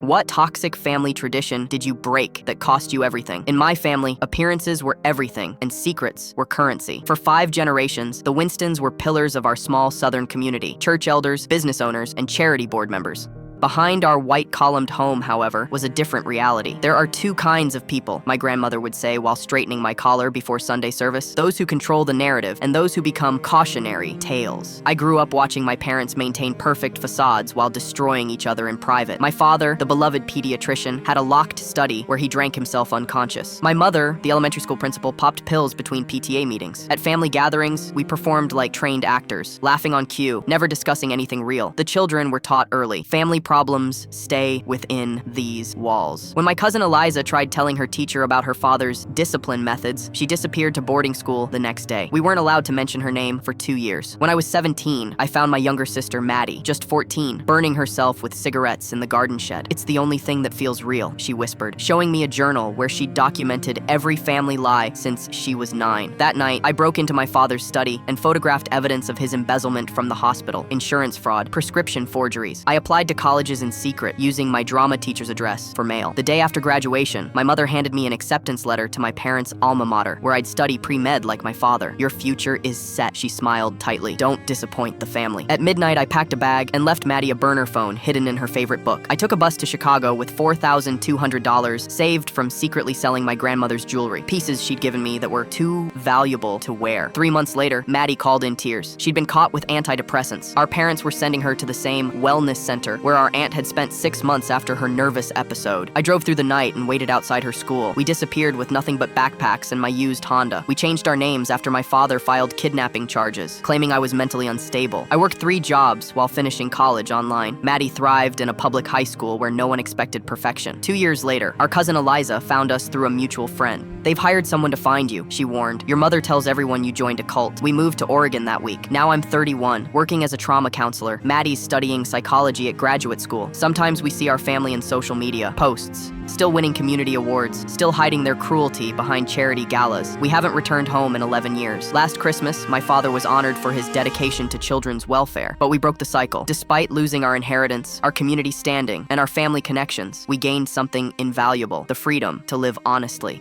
What toxic family tradition did you break that cost you everything? In my family, appearances were everything and secrets were currency. For 5 generations, the Winstons were pillars of our small southern community, church elders, business owners, and charity board members. Behind our white-columned home, however, was a different reality. There are 2 kinds of people, my grandmother would say while straightening my collar before Sunday service: those who control the narrative and those who become cautionary tales. I grew up watching my parents maintain perfect facades while destroying each other in private. My father, the beloved pediatrician, had a locked study where he drank himself unconscious. My mother, the elementary school principal, popped pills between PTA meetings. At family gatherings, we performed like trained actors, laughing on cue, never discussing anything real. The children were taught early: family problems stay within these walls. When my cousin Eliza tried telling her teacher about her father's discipline methods, she disappeared to boarding school the next day. We weren't allowed to mention her name for 2 years. When I was 17, I found my younger sister Maddie, just 14, burning herself with cigarettes in the garden shed. "It's the only thing that feels real," she whispered, showing me a journal where she documented every family lie since she was 9. That night, I broke into my father's study and photographed evidence of his embezzlement from the hospital, insurance fraud, prescription forgeries. I applied to colleges in secret, using my drama teacher's address for mail. The day after graduation, my mother handed me an acceptance letter to my parents' alma mater, where I'd study pre-med like my father. "Your future is set," she smiled tightly. "Don't disappoint the family." At midnight, I packed a bag and left Maddie a burner phone hidden in her favorite book. I took a bus to Chicago with $4,200 saved from secretly selling my grandmother's jewelry, pieces she'd given me that were too valuable to wear. 3 months later, Maddie called in tears. She'd been caught with antidepressants. Our parents were sending her to the same wellness center where our aunt had spent 6 months after her nervous episode. I drove through the night and waited outside her school. We disappeared with nothing but backpacks and my used Honda. We changed our names after my father filed kidnapping charges, claiming I was mentally unstable. I worked 3 jobs while finishing college online. Maddie thrived in a public high school where no one expected perfection. 2 years later, our cousin Eliza found us through a mutual friend. "They've hired someone to find you," she warned. "Your mother tells everyone you joined a cult." We moved to Oregon that week. Now I'm 31, working as a trauma counselor. Maddie's studying psychology at graduate school. Sometimes we see our family in social media posts, still winning community awards, still hiding their cruelty behind charity galas. We haven't returned home in 11 years. Last Christmas, my father was honored for his dedication to children's welfare, but we broke the cycle. Despite losing our inheritance, our community standing, and our family connections, we gained something invaluable: the freedom to live honestly.